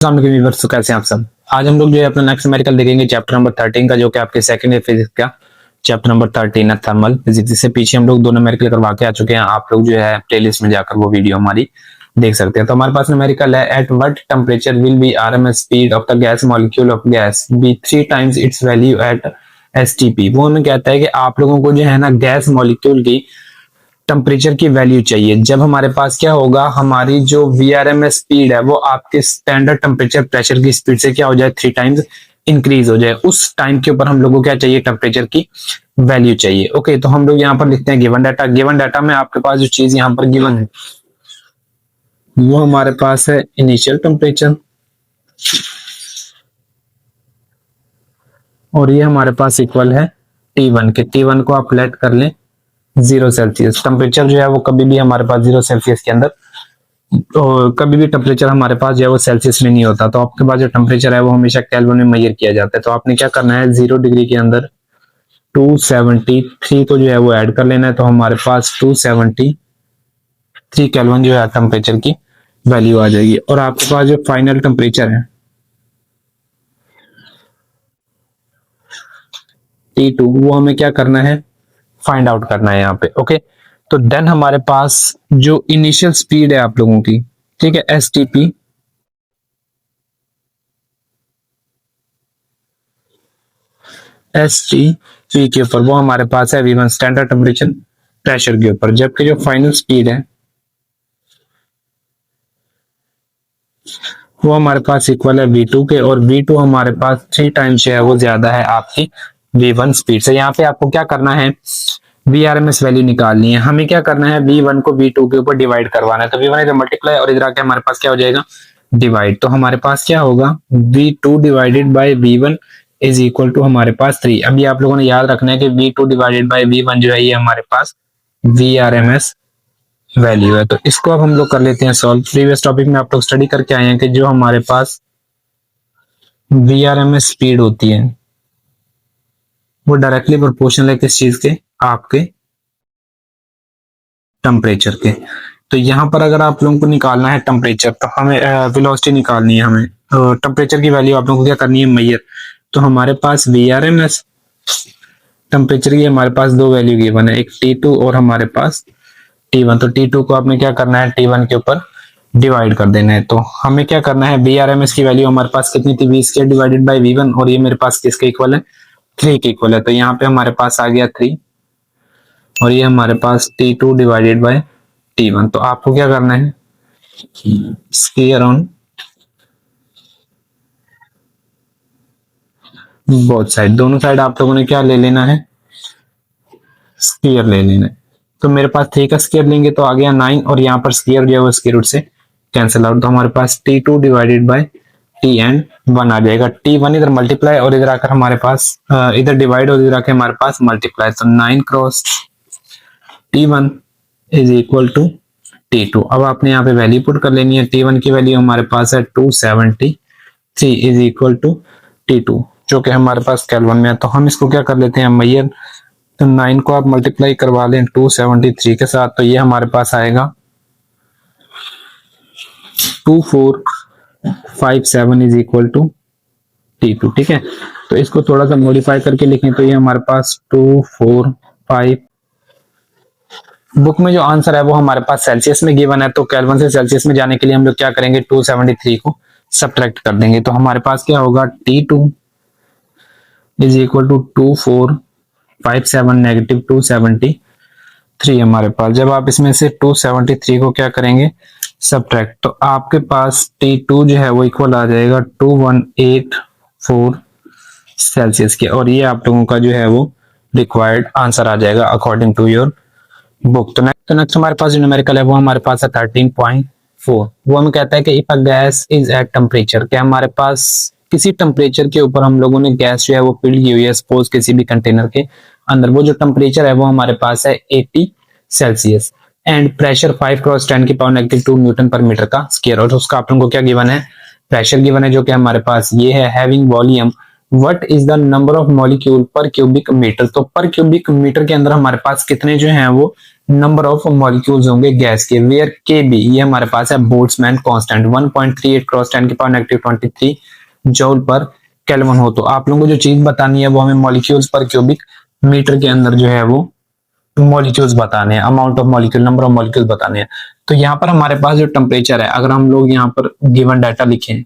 Viewers, तो कैसे हैं आप सब। आज हम लोग जो है अपना नेक्स्ट न्यूमेरिकल देखेंगे चैप्टर नंबर 13 का, जो कि आपके सेकंड ईयर फिजिक्स का चैप्टर नंबर 13 है, थर्मल फिजिक्स। इससे पीछे हम लोग दो न्यूमेरिकल करवा के आ चुके हैं। आप लोग जो है प्लेलिस्ट में जाकर वो वीडियो हमारी देख सकते हैं। तो हमारे पास न्यूमेरिकल है, at what temperature will be RMS speed of the gas molecule of gas be 3 times its value at STP. वो हमें कहता है कि आप लोगों को जो है ना गैस मॉलिक्यूल की टेम्परेचर की वैल्यू चाहिए। जब हमारे पास क्या होगा, हमारी जो वीआरएमएस स्पीड है वो आपके स्टैंडर्ड टेम्परेचर प्रेशर की स्पीड से क्या हो जाए, 3 टाइम्स इंक्रीज हो जाए। उस टाइम के ऊपर हम लोगों को क्या चाहिए, टेम्परेचर की वैल्यू चाहिए। ओके, तो हम लोग यहाँ पर लिखते हैं गिवन डाटा। गिवन डाटा में आपके पास जो चीज यहाँ पर गिवन है वो हमारे पास है इनिशियल टेम्परेचर, और ये हमारे पास इक्वल है T1 के। T1 को आप लेट कर लें 0 सेल्सियस। टेम्परेचर जो है वो कभी भी हमारे पास 0 सेल्सियस के अंदर, तो कभी भी टेम्परेचर हमारे पास जो है वो सेल्सियस में नहीं होता। तो आपके पास जो टेम्परेचर है वो हमेशा केल्विन में मेजर किया जाता है। तो आपने क्या करना है, 0 डिग्री के अंदर 273 को जो है वो ऐड कर लेना है। तो हमारे पास 273 केल्विन जो है टेम्परेचर की वैल्यू आ जाएगी। और आपके पास जो फाइनल टेम्परेचर है T2, वो हमें क्या करना है, फाइंड आउट करना है यहाँ पे। ओके, तो देन हमारे पास जो इनिशियल स्पीड है आप लोगों की, ठीक है, एसटीपी, एसटीपी के ऊपर वो हमारे पास है V1 स्टैंडर्ड टेम्परेचर प्रेशर के ऊपर। जबकि जो फाइनल स्पीड है वो हमारे पास इक्वल है V2 के, और V2 हमारे पास 3 टाइम्स है वो ज्यादा है आपकी V1 स्पीड से। यहाँ पे आपको क्या करना है, VRMS वैल्यू निकालनी है। हमें क्या करना है, V1 को V2 के ऊपर डिवाइड करवाना है। तो V1 इधर मल्टीप्लाई और इधर आके हमारे पास क्या हो जाएगा, डिवाइड। तो हमारे पास क्या होगा, V2 divided by V1 is equal to हमारे पास 3। अभी आप लोगों ने याद रखना है कि V2 डिवाइडेड बाय V1 जो है ये हमारे पास VRMS वैल्यू है। तो इसको अब हम लोग कर लेते हैं सॉल्व। प्रीवियस टॉपिक में आप लोग स्टडी करके आए हैं कि जो हमारे पास VRMS स्पीड होती है वो डायरेक्टली प्रोपोर्शनल है किस चीज के, आपके टेम्परेचर के। तो यहाँ पर अगर आप लोगों को निकालना है टेम्परेचर, तो हमें वेलोसिटी निकालनी है। हमें टेम्परेचर की वैल्यू आप लोगों को क्या करनी है, मेजर। तो हमारे पास VRMS टेम्परेचर की हमारे पास दो वैल्यू गिवन है, एक T2 और हमारे पास T1। तो T2 को आपने क्या करना है, T1 के ऊपर डिवाइड कर देना है। तो हमें क्या करना है, VRMS की वैल्यू हमारे पास कितनी थी, V² डिवाइडेड बाय V1, और ये मेरे पास किसके इक्वल है, 3 के इक्वल है। तो यहाँ पे हमारे पास आ गया 3, और ये हमारे पास T2 डिवाइडेड बाय T1। तो आपको क्या करना है, स्क्वायर ऑन बोथ साइड, दोनों साइड आप लोगों ने क्या ले लेना है, स्क्वायर ले लेना है। तो मेरे पास 3 का स्क्वायर लेंगे तो आ गया 9, और यहाँ पर स्क्वायर जो है वो स्क्वायर रूट से कैंसिल आउट। तो हमारे पास T2 divided by T and 1 आ जाएगा। T1 इधर मल्टीप्लाई और इधर आकर हमारे पास इधर डिवाइड और इधर आकर हमारे पास मल्टीप्लाई। तो 9 cross T1 is equal to T2। अब आपने यहाँ पे वैल्यू पुट कर लेनी है। T1 की वैल्यू हमारे पास है 273 इज इक्वल टू T2, जो कि हमारे पास केल्विन में है। तो हम इसको क्या कर लेते हैं, मैयर। तो 9 को आप मल्टीप्लाई करवा लें 273 के साथ, तो ये हमारे पास आएगा 2457 इज इक्वल टू T2। ठीक है, तो इसको थोड़ा सा मॉडिफाई करके लिखें तो ये हमारे पास 245, बुक में जो आंसर है वो हमारे पास सेल्सियस में गिवन है। तो केल्विन से सेल्सियस में जाने के लिए हम लोग क्या करेंगे, 273 को सब्ट्रैक्ट कर देंगे। तो हमारे पास क्या होगा, T2 is equal to 2457 negative 273 हमारे पास। जब आप इसमें से 273 को क्या करेंगे, सब्ट्रैक्ट, तो आपके पास T2 जो है वो इक्वल आ जाएगा 2184 सेल्सियस के, और ये आप लोगों का जो है वो रिक्वायर्ड आंसर आ जाएगा अकॉर्डिंग टू योर बुक। तो नेक्स्ट हमारे पास जो न्यूमेरिकल है वो हमारे पास है 13.4। वो हमें कहता है कि if a gas is at temperature, क्या हमारे पास किसी टेम्परेचर के ऊपर हम लोगों ने गैस जो है वो फिल की हुई है, सपोज किसी भी कंटेनर के अंदर। वो जो टेम्परेचर है वो हमारे पास है 80 सेल्सियस, एंड प्रेशर 5 क्रॉस 10 की पावर नेगेटिव 2 न्यूटन पर मीटर का स्क्वायर। और उसका आप लोगों को क्या गिवन है, प्रेशर गिवन है, जो कि हमारे पास ये है। Having volume, what is the number of molecule पर क्यूबिक मीटर। तो पर क्यूबिक मीटर के अंदर हमारे पास कितने जो हैं वो नंबर ऑफ मॉलिक्यूल्स होंगे गैस के, वेयर के बी ये हमारे पास है बोल्ट्जमैन कांस्टेंट 1.38 क्रॉस 10 की पावर -23 जूल पर केल्विन हो। तो आप लोगों को जो चीज बतानी है वो हमें मॉलिक्यूल्स पर क्यूबिक मीटर के अंदर जो है वो मॉलिक्यूल्स बताने हैं, amount of molecule, number of molecule बताने हैं। तो यहाँ पर हमारे पास जो टेम्परेचर है, अगर हम लोग यहाँ पर गिवन डाटा लिखें,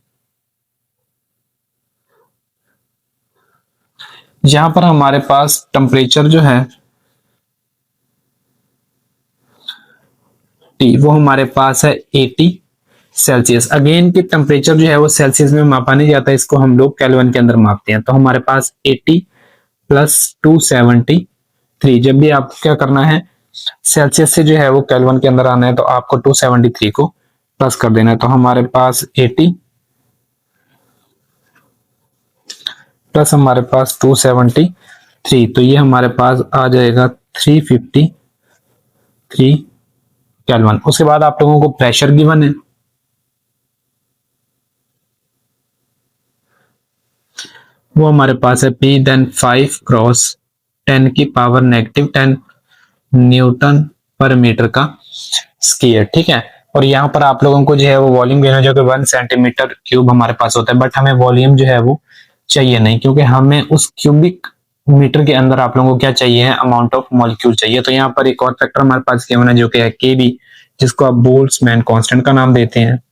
यहाँ पर हमारे पास टेम्परेचर जो है टी वो हमारे पास है 80 सेल्सियस। अगेन की टेम्परेचर जो है वो सेल्सियस में मापा नहीं जाता, इसको हम लोग केल्विन के अंदर मापते हैं। तो हमारे पास 80 प्लस 273, जब भी आपको क्या करना है सेल्सियस से जो है वो केल्विन के अंदर आना है तो आपको 273 को प्लस कर देना है। तो हमारे पास 80 प्लस हमारे पास 273, तो ये हमारे पास आ जाएगा 353 केल्विन। उसके बाद आप लोगों को प्रेशर गिवन है, वो हमारे पास है P देन 5 क्रॉस 10 की पावर -10 न्यूटन पर मीटर का स्क्वायर, ठीक है। और यहाँ पर आप लोगों को जो है वो वॉल्यूम गिवन है जो कि 1 सेंटीमीटर क्यूब हमारे पास होता है, बट हमें वॉल्यूम जो है वो चाहिए नहीं, क्योंकि हमें उस क्यूबिक मीटर के अंदर आप लोगों को क्या चाहिए है, अमाउंट ऑफ मॉलिक्यूल चाहिए। तो यहाँ पर एक और फैक्टर हमारे पास गिवन है जो कि है Kb, जिसको आप बोल्ट्जमैन कांस्टेंट का नाम देते हैं।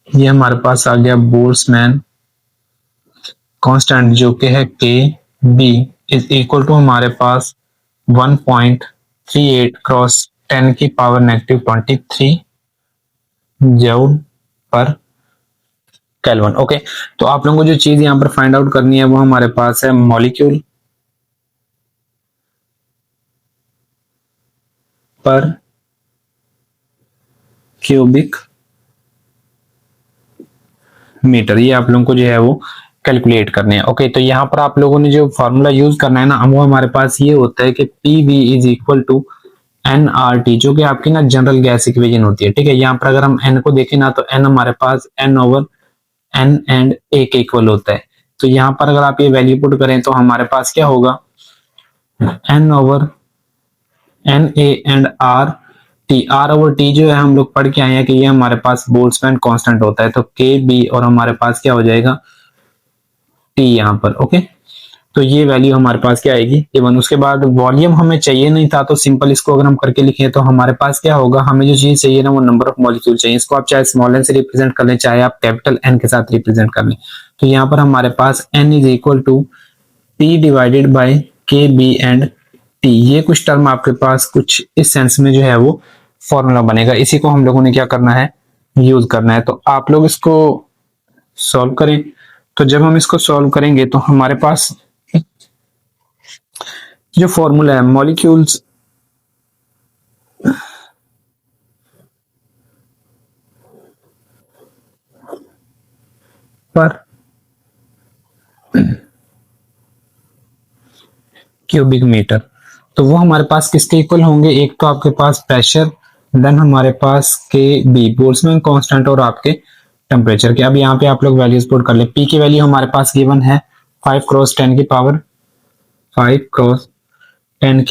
ये हमारे पास आ गया बोल्ट्जमैन कांस्टेंट जो कि है Kb इज इक्वल टू हमारे पास 1.38 क्रॉस 10 की पावर -23 जूल पर केल्विन। ओके, तो आप लोगों को जो चीज यहाँ पर फाइंड आउट करनी है वो हमारे पास है मॉलिक्यूल पर क्यूबिक मीटर, ये आप लोगों को जो है वो कैलकुलेट करने हैं। ओके, तो यहाँ पर आप लोगों ने जो फॉर्मूला यूज करना है ना, वो हमारे पास ये होता है कि PV is equal to nRT, जो कि आपकी ना जनरल गैस इक्वेशन होती है, ठीक है। यहाँ पर अगर हम n को देखें ना तो n हमारे पास n over n and a के इक्वल होता है। तो यहाँ पर अगर आप ये वैल्यू पुट करें तो हमारे पास क्या होगा, n over n a and r over t जो है हम लोग पढ़ के आए हैं कि ये हमारे पास बोल्ट्जमैन कांस्टेंट होता है। तो Kb और हमारे पास क्या हो जाएगा t यहाँ पर। ओके, तो ये वैल्यू हमारे पास क्या आएगी इवन। उसके बाद वॉल्यूम हमें चाहिए नहीं था, तो सिंपल इसको अगर हम करके लिखें तो हमारे पास क्या होगा, हमें जो चीज चाहिए ना वो नंबर ऑफ मॉलिक्यूल चाहिए। इसको आप चाहे स्मॉल n से रिप्रेजेंट कर लें, चाहे आप कैपिटल N के साथ रिप्रेजेंट कर लें। तो यहाँ पर हमारे पास n is equal to P divided by Kb and T, ये कुछ टर्म आपके पास कुछ इस सेंस में जो है वो फॉर्मूला बनेगा। इसी को हम लोगों ने क्या करना है, यूज करना है। तो आप लोग इसको सॉल्व करें। तो जब हम इसको सॉल्व करेंगे तो हमारे पास जो फॉर्मूला है मॉलिक्यूल्स पर क्यूबिक मीटर, तो वो हमारे पास किसके इक्वल होंगे, एक तो आपके पास प्रेशर, देन हमारे पास Kb बोल्ट्जमैन कांस्टेंट और आपके टेम्परेचर के। अब यहाँ पे आप लोग वैल्यूज पुट कर ले। P की वैल्यू हमारे पास गिवन है 5 क्रॉस 10 की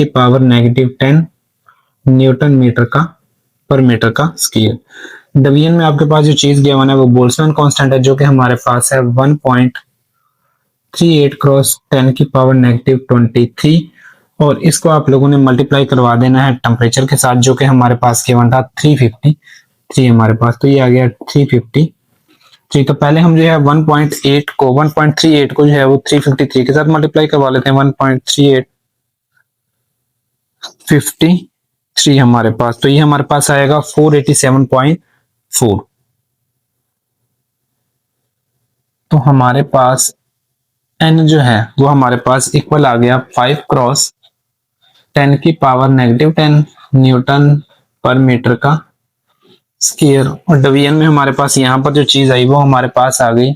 पावर -10 न्यूटन मीटर का पर मीटर का स्क्वायर। डिवीजन में आपके पास जो चीज गिवन है वो बोल्ट्जमैन कांस्टेंट है जो कि हमारे पास है 1.38 क्रॉस 10 की पावर -23, और इसको आप लोगों ने मल्टीप्लाई करवा देना है टेम्परेचर के साथ जो कि हमारे पास गिवन था 353 हमारे पास। तो ये आ गया 353। तो पहले हम जो है 1.38 को जो है वो 353 के साथ मल्टीप्लाई करवा लेते हैं। 1.3853 हमारे पास, तो ये हमारे पास आएगा 487.4। तो हमारे पास n जो है वो हमारे पास इक्वल आ गया 5 क्रॉस 10 की पावर -10 न्यूटन पर मीटर का स्क्वायर। और डिवीजन में हमारे पास यहाँ पर जो चीज आई वो हमारे पास आ गई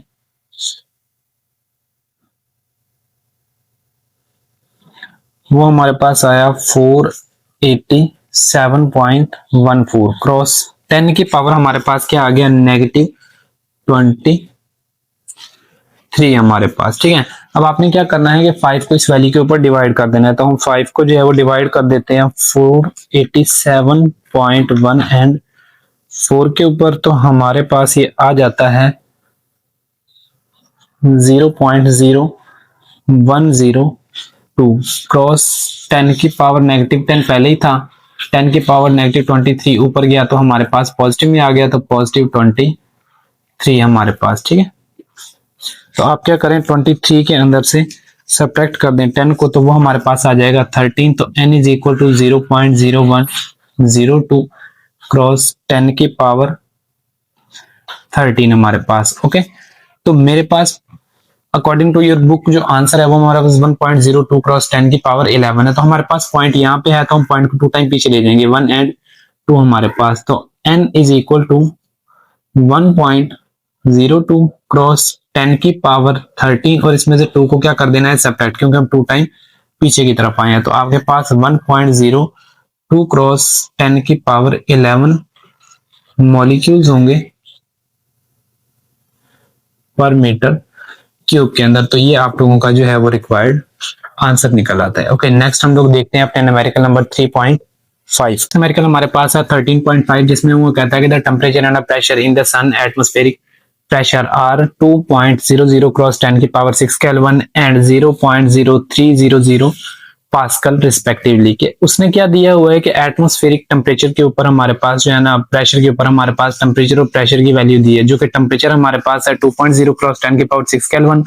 वो हमारे पास आया 487.14 क्रॉस 10 की पावर हमारे पास क्या आ गया -23। 3 हमारे पास, ठीक है। अब आपने क्या करना है कि 5 को इस वैल्यू के ऊपर डिवाइड कर देना है, तो हम 5 को जो है वो डिवाइड कर देते हैं 487.1 एंड 4 के ऊपर, तो हमारे पास ये आ जाता है 0.0102 क्रॉस 10 की पावर नेगेटिव 10 पहले ही था, 10 की पावर नेगेटिव 23 ऊपर गया तो हमारे पास पॉजिटिव में आ गया, तो पॉजिटिव 23 हमारे पास, ठीक है। तो आप क्या करें 23 के अंदर से सब्ट्रैक्ट कर दें 10 को, तो वो हमारे पास आ जाएगा 13, तो n is equal to 0.0102 cross 10 की पावर 13 हमारे पास, ओके। तो मेरे पास अकॉर्डिंग टू योर बुक जो आंसर है वो हमारे पास 1.02 क्रॉस 10 की पावर 11 है, तो हमारे पास पॉइंट यहाँ पे है, तो हम पॉइंट को 2 टाइम पीछे ले जाएंगे, 1 एंड 2 हमारे पास, तो n is equal to 1.02 cross 10 की पावर 13, और इसमें से 2 को क्या कर देना है सब्ट्रैक्ट, क्योंकि हम 2 टाइम पीछे की तरफ आए हैं, तो आपके पास 1.02 क्रॉस 10 की पावर 11 मॉलिक्यूल्स होंगे पर मीटर क्यूब के अंदर। तो ये आप लोगों का जो है वो रिक्वायर्ड आंसर निकल आता है, ओके। नेक्स्ट हम लोग देखते हैं अपने न्यूमेरिकल नंबर 3.5। न्यूमेरिकल हमारे पास है 13.5, जिसमें वो कहता है कि the temperature and pressure in the sun atmospheric pressure are 2.00 cross 10 की power 6 kelvin and 0.0300 pascal respectively. के उसने क्या दिया हुआ है कि एटमॉस्फेरिक टेम्परेचर के ऊपर हमारे पास जो है ना, प्रेशर के ऊपर हमारे पास टेम्परेचर और प्रेशर की वैल्यू दी है, जो कि टेम्परेचर हमारे पास है 2.0 क्रॉस 10 की पावर 6 केल्विन,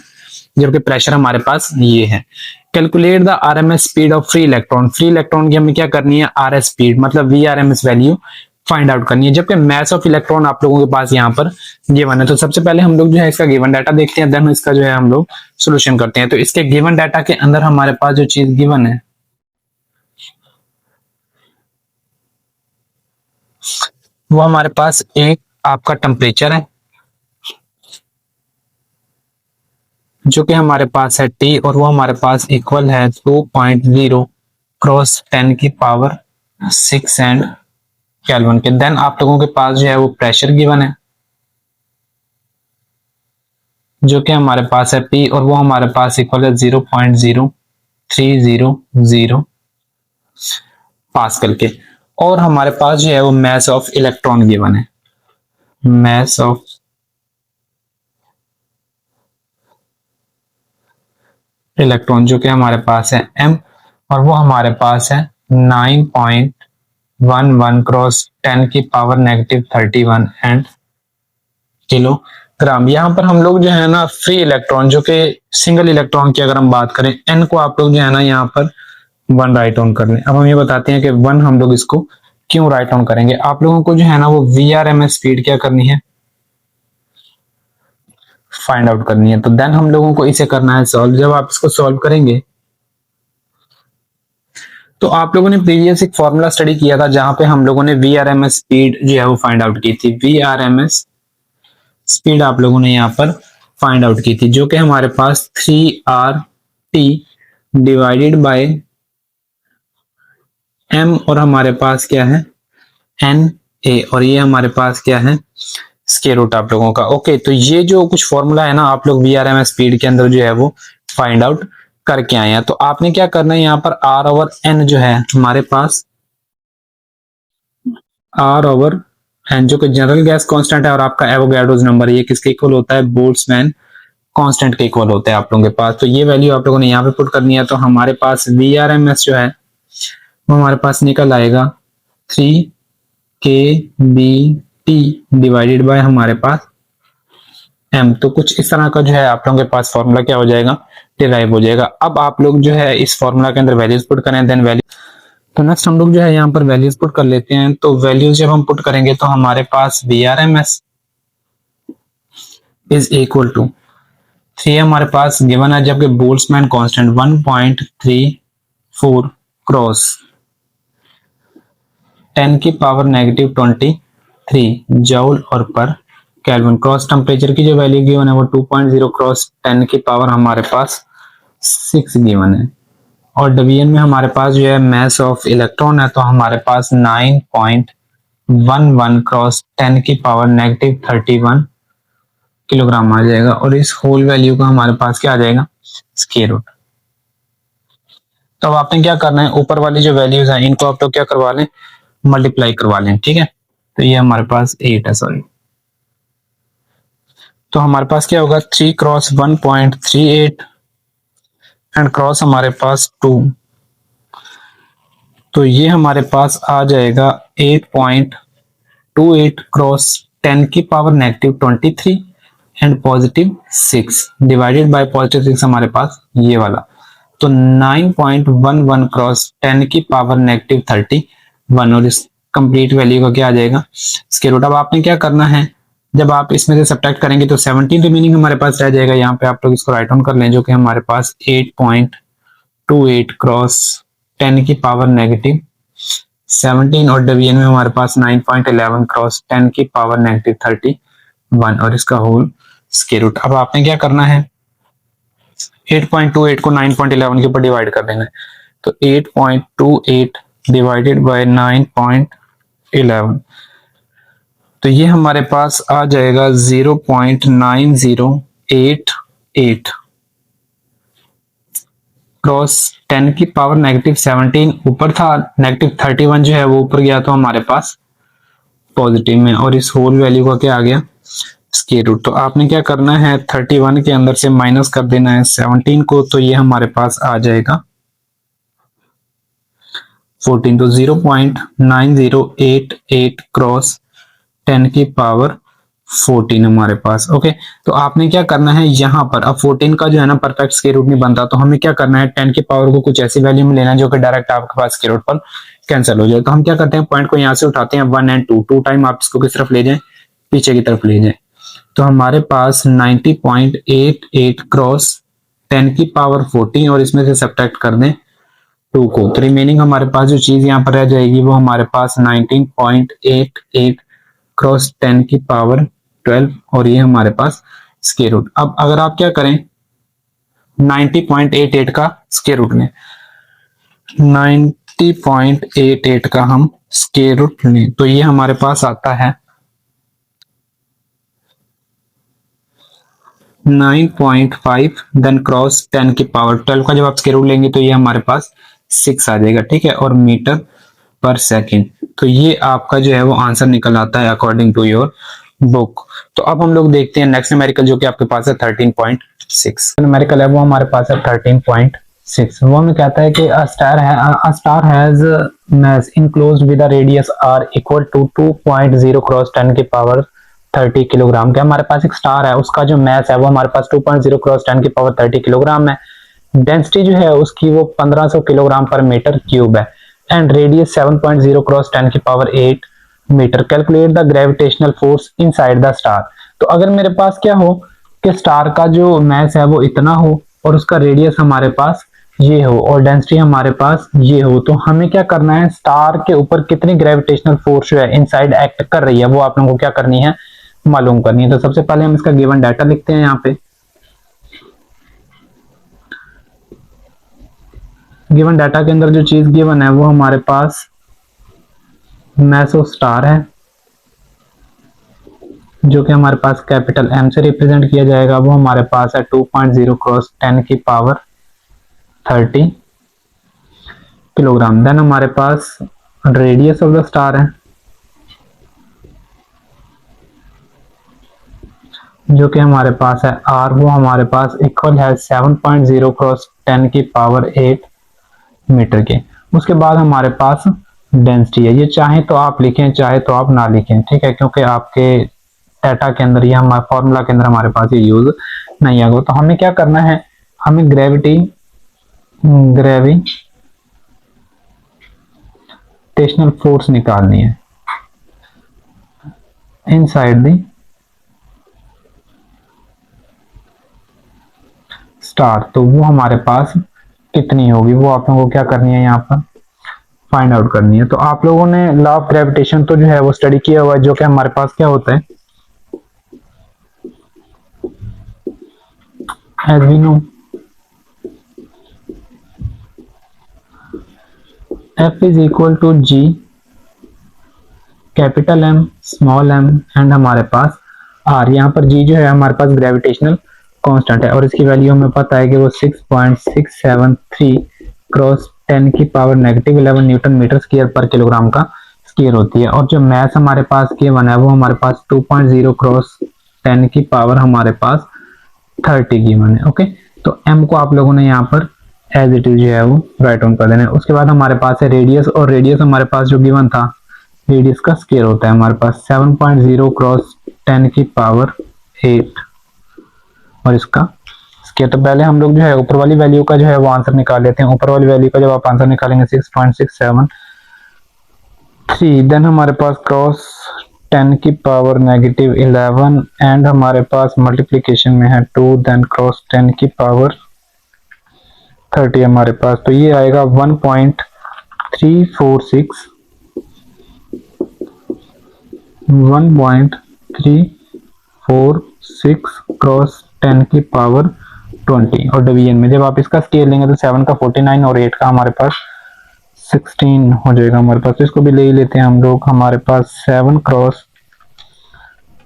जबकि प्रेशर हमारे पास ये है। Calculate the RMS speed of free electron. Free electron की हमें क्या करनी है, आर एस स्पीड मतलब V R M S value find out करनी है, जबकि मैस ऑफ इलेक्ट्रॉन आप लोगों के पास यहाँ पर गिवन है। तो सबसे पहले हम लोग जो है इसका गिवन डाटा देखते हैं, देन इसका जो है हम लोग सोल्यूशन करते हैं। तो इसके गिवन डाटा के अंदर हमारे पास जो चीज गिवन है वो हमारे पास एक आपका टेम्परेचर है जो कि हमारे पास है T, और वो हमारे पास इक्वल है 2.0 क्रॉस 10 की पावर 6 एंड केल्विन के। देन आप लोगों के पास जो है वो प्रेशर गिवन है जो कि हमारे पास है P, और वो हमारे पास इक्वल है 0.0300 पास्कल के। और हमारे पास जो है वो मैस ऑफ इलेक्ट्रॉन गिवन है, मैस ऑफ इलेक्ट्रॉन जो कि हमारे पास है m, और वो हमारे पास है 9.11 क्रॉस 10 की पावर नेगेटिव 31 एंड किलोग्राम। यहाँ पर हम लोग जो है ना फ्री इलेक्ट्रॉन जो कि सिंगल इलेक्ट्रॉन की अगर हम बात करें, n को आप लोग जो है ना यहाँ पर 1 राइट ऑन कर लें। अब हम ये बताते हैं कि 1 हम लोग इसको क्यों राइट ऑन करेंगे। आप लोगों को जो है ना वो VRMS स्पीड क्या करनी है, फाइंड आउट करनी है। तो देन हम लोगों को इसे करना है सॉल्व। जब आप इसको सॉल्व करेंगे तो आप लोगों ने प्रीवियस एक फॉर्मूला स्टडी किया था जहां पे हम लोगों ने VRMS स्पीड जो है वो फाइंड आउट की थी। VRMS स्पीड आप लोगों ने यहाँ पर फाइंड आउट की थी, जो कि हमारे पास 3RT डिवाइडेड बाय M, और हमारे पास क्या है NA, और ये हमारे पास क्या है स्क्वायर रूट आप लोगों का, ओके। तो ये जो कुछ फॉर्मूला है ना आप लोग VRMS स्पीड के अंदर जो है वो फाइंड आउट करके आए हैं। तो आपने क्या करना है, यहाँ पर R ओवर N जो है हमारे पास R ओवर N जो कि जनरल गैस कांस्टेंट है, और आपका एवोगैड्रोस नंबर ये किसके इक्वल होता है, बोल्ट्जमैन कांस्टेंट के इक्वल होता है आप लोगों के पास। तो ये वैल्यू आप लोगों ने यहाँ पे पुट करनी है। तो हमारे पास VRMS जो है वो हमारे पास निकल आएगा 3kBT डिवाइडेड बाय हमारे पास M। तो कुछ इस तरह का जो है आप लोगों के पास फॉर्मूला क्या हो जाएगा, डिराइव हो जाएगा। अब आप लोग जो है इस फॉर्मूला के अंदर वैल्यूज पुट करें, देन वैल्यू। तो नेक्स्ट हम लोग जो है यहाँ पर वैल्यूज पुट कर लेते हैं। तो वैल्यूज जब हम पुट करेंगे तो हमारे पास VRMS इज इक्वल टू 3 हमारे पास गिवन है, जबकि बोल्ट्जमैन कांस्टेंट 1.34 क्रॉस 10 की पावर नेगेटिव 23 जूल और पर केल्विन। क्रॉस टेम्परेचर की जो वैल्यू गिवन है वो 2.0 क्रॉस 10 की पावर हमारे पास 6 गिवन है, और डिवीजन में हमारे पास जो है मैस ऑफ इलेक्ट्रॉन है, तो हमारे पास 9.11 क्रॉस 10 की पावर नेगेटिव 31 किलोग्राम आ जाएगा और इस होल वैल्यू का हमारे पास क्या आ जाएगा, स्क्वायर रूट। तो अब आपने क्या करना है, ऊपर वाली जो वैल्यूज हैं इनको आप लोग क्या करवा लें, मल्टीप्लाई करवा लें, ठीक है। तो ये हमारे पास 8 है, सॉरी। तो हमारे पास क्या होगा, 3 क्रॉस 1.38 एंड क्रॉस हमारे पास 2, तो ये हमारे पास आ जाएगा 8.28 क्रॉस 10 की पावर -23 एंड +6 डिवाइडेड बाय +6 हमारे पास ये वाला, तो 9.11 क्रॉस 10 की पावर -31 और इस कंप्लीट वैल्यू का क्या आ जाएगा, स्क्वायर रूट। अब आपने क्या करना है, जब आप इसमें से सब्ट्रैक्ट करेंगे तो 17 रिमेनिंग हमारे पास रह जाएगा। यहाँ पे आप लोग इसको राइट ऑन कर लें, जो कि हमारे पास 8.28 क्रॉस 10 की पावर -17 और डिवीजन में हमारे पास 9.11 क्रॉस 10 की पावर -31 और इसका होल स्क्वायर रूट। अब आपने क्या करना है, 8.28 को 9.11 के ऊपर डिवाइड कर देना है, तो 8.28 डिवाइडेड बाय 9.11, तो ये हमारे पास आ जाएगा 0.9088 क्रॉस 10 की पावर -17 ऊपर था, -31 जो है वो ऊपर गया तो हमारे पास पॉजिटिव में, और इस होल वैल्यू का क्या आ गया, स्क्वायर रूट। तो आपने क्या करना है, 31 के अंदर से माइनस कर देना है 17 को, तो ये हमारे पास आ जाएगा 14, तो 0.9088 क्रॉस 10 की पावर 14 हमारे पास। ओके, तो आपने क्या करना है यहाँ पर, अब 14 का जो है ना परफेक्ट स्क्वायर रूट नहीं बनता, तो हमें क्या करना है, 10 की पावर को कुछ ऐसी वैल्यू में लेना है जो कि डायरेक्ट आपके पास स्क्वायर रूट पर कैंसिल हो जाए। तो हम क्या करते हैं, पॉइंट को यहाँ से उठाते हैं 1 एंड 2 टाइम, आप इसको किस तरफ ले जाएं, पीछे की तरफ ले जाएं, तो हमारे पास 90.88 क्रॉस 10 की पावर 14 और इसमें से सब्ट्रैक्ट कर दें 2 को, तो रिमेनिंग हमारे पास जो चीज यहाँ पर रह जाएगी वो हमारे पास 19.88 क्रॉस 10 की पावर 12 और ये हमारे पास स्क्वायर रूट। अब अगर आप क्या करें, 90.88 का स्क्वायर रूट लें, 90.88 का हम स्क्वायर रूट लें, तो ये हमारे पास आता है 9.5, देन क्रॉस 10 की पावर 12 का जब आप स्क्वायर रूट लेंगे तो ये हमारे पास 6 आ जाएगा, ठीक है, और मीटर पर सेकेंड। तो ये आपका जो है वो आंसर निकल आता है अकॉर्डिंग टू योर बुक। तो अब हम लोग देखते हैं नेक्स्ट न्यूमेरिकल जो कि आपके पास है 13.6। न्यूमेरिकल है वो हमारे पास है 13.6। वो हमें कहता है कि a star has mass enclosed with a radius r equal to 2.0 cross 10 की पावर 30 किलोग्राम। क्या हमारे पास एक स्टार है, उसका जो मैस है वो हमारे पास 2.0 क्रॉस 10 की पावर 30 किलोग्राम है, डेंसिटी जो है उसकी वो 1500 किलोग्राम पर मीटर क्यूब है, एंड रेडियस 7.0 क्रॉस 10 की power 8 metre. Calculate the gravitational force inside the star. तो अगर मेरे पास क्या हो कि स्टार का जो मैस है वो इतना हो और उसका रेडियस हमारे पास ये हो और डेंसिटी हमारे पास ये हो, तो हमें क्या करना है, स्टार के ऊपर कितनी ग्रेविटेशनल फोर्स जो है इनसाइड एक्ट कर रही है वो आप लोगों को क्या करनी है, मालूम करनी है। तो सबसे पहले हम इसका गिवन डाटा लिखते हैं यहाँ पे। गिवन डाटा के अंदर जो चीज गिवन है वो हमारे पास मैस ऑफ स्टार है, जो कि हमारे पास कैपिटल एम से रिप्रेजेंट किया जाएगा, वो हमारे पास है 2.0 क्रॉस 10 की पावर 30 किलोग्राम। देन हमारे पास रेडियस ऑफ द स्टार है, जो कि हमारे पास है आर, वो हमारे पास इक्वल है 7.0 क्रॉस 10 की पावर 8 मीटर के। उसके बाद हमारे पास डेंसिटी है, ये चाहे तो आप लिखें चाहे तो आप ना लिखें, ठीक है, क्योंकि आपके डाटा के अंदर या हमारे फॉर्मूला के अंदर हमारे पास ये यूज नहीं आएगा। तो हमें क्या करना है, हमें ग्रेविटेशनल फोर्स निकालनी है इनसाइड द स्टार। तो वो हमारे पास कितनी होगी वो आप लोगों को क्या करनी है, यहाँ पर फाइंड आउट करनी है। तो आप लोगों ने लॉ ऑफ ग्रेविटेशन तो जो है वो स्टडी किया हुआ है, जो कि हमारे पास क्या होता है, as we know F is equal to G capital M small m and हमारे पास आर, यहाँ पर जी जो है हमारे पास ग्रेविटेशनल कांस्टेंट है और इसकी वैल्यू हमें पता है कि वो 6.673 क्रॉस 10 की power negative 11 newton metre square पर किलोग्राम का स्क्वायर होती है। और जो मैथ हमारे पास K1 है वो हमारे पास 2.0 क्रॉस 10 की पावर हमारे पास 30 गिवन है। ओके, तो m को आप लोगों ने यहाँ पर एज इट इज जो है वो राइट ऑन कर देना है। उसके बाद हमारे पास है रेडियस, और रेडियस हमारे पास जो गिवन था रेडियस का स्क्वायर होता है हमारे पास 7.0 क्रॉस 10 की पावर 8 और इसका स्क्वायर। तो पहले हम लोग जो है ऊपर वाली वैल्यू का जो है वो आंसर निकाल लेते हैं। ऊपर वाली वैल्यू का जब आप आंसर निकालेंगे 6.673, देन हमारे पास क्रॉस 10 की पावर नेगेटिव 11 एंड हमारे पास मल्टीप्लीकेशन में है 2, देन क्रॉस 10 की पावर 30 हमारे पास। तो ये आएगा 1.346 क्रॉस 10 की पावर 20 और डिवीजन में जब आप इसका स्केल लेंगे तो 7 का 49 और 8 का हमारे पास 16 हो जाएगा हमारे पास। तो इसको भी ले ही लेते हैं हम लोग। हमारे पास 7 क्रॉस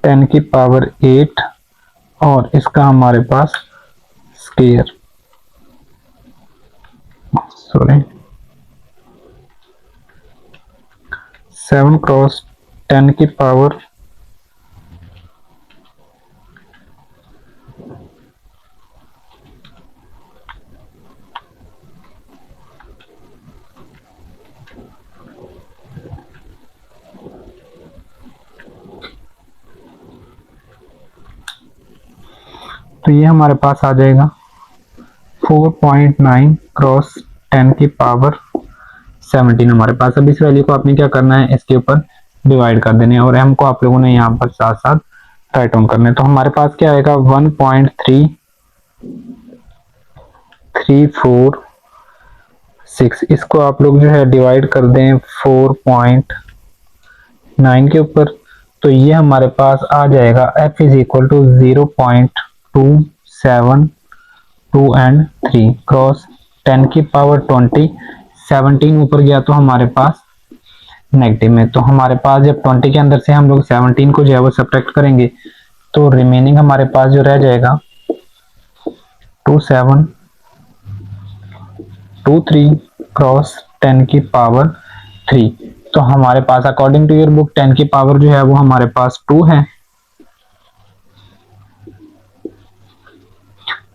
10 की पावर 8 और इसका हमारे पास स्क्वायर, सॉरी 7 क्रॉस 10 की पावर तो ये हमारे पास आ जाएगा 4.9 क्रॉस 10 की पावर 17 हमारे पास। अब इस वैल्यू को आपने क्या करना है, इसके ऊपर डिवाइड कर देने और m को आप लोगों ने यहाँ पर साथ साथ राइट ऑन करने। तो हमारे पास क्या आएगा 1.3346, इसको आप लोग जो है डिवाइड कर दें 4.9 के ऊपर। तो ये हमारे पास आ जाएगा f is equal to 0.272 and 3 cross 10 की पावर 20। 17 ऊपर गया तो हमारे पास नेगेटिव में, तो हमारे पास जब 20 के अंदर से हम लोग 17 को जो है वो सब्ट्रैक्ट करेंगे तो रिमेनिंग हमारे पास जो रह जाएगा 2723 क्रॉस 10 की पावर 3। तो हमारे पास अकॉर्डिंग टू योर बुक 10 की पावर जो है वो हमारे पास 2 है।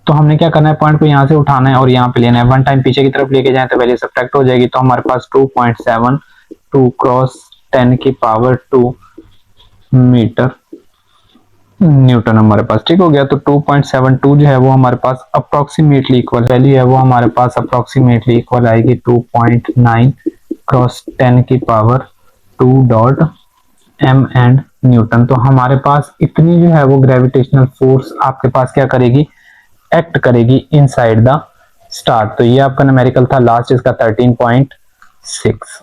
तो हमने क्या करना है, पॉइंट को यहाँ से उठाना है और यहाँ पे लेना है। 1 टाइम पीछे की तरफ लेके जाए तो वैल्यू सब्ट्रैक्ट हो जाएगी। तो हमारे पास 2.72 क्रॉस 10 की पावर 2 मीटर न्यूटन हमारे पास। ठीक हो गया। तो 2.72 जो है वो हमारे पास अप्रोक्सीमेटली इक्वल वैल्यू है वो हमारे पास अप्रोक्सीमेटली इक्वल आएगी 2.9 क्रॉस 10 की power 2 dot M and newton. तो हमारे पास इतनी जो है वो ग्रेविटेशनल फोर्स आपके पास क्या करेगी, एक्ट करेगी इनसाइड द स्टार। तो ये आपका न्यूमेरिकल था लास्ट इसका 13.6।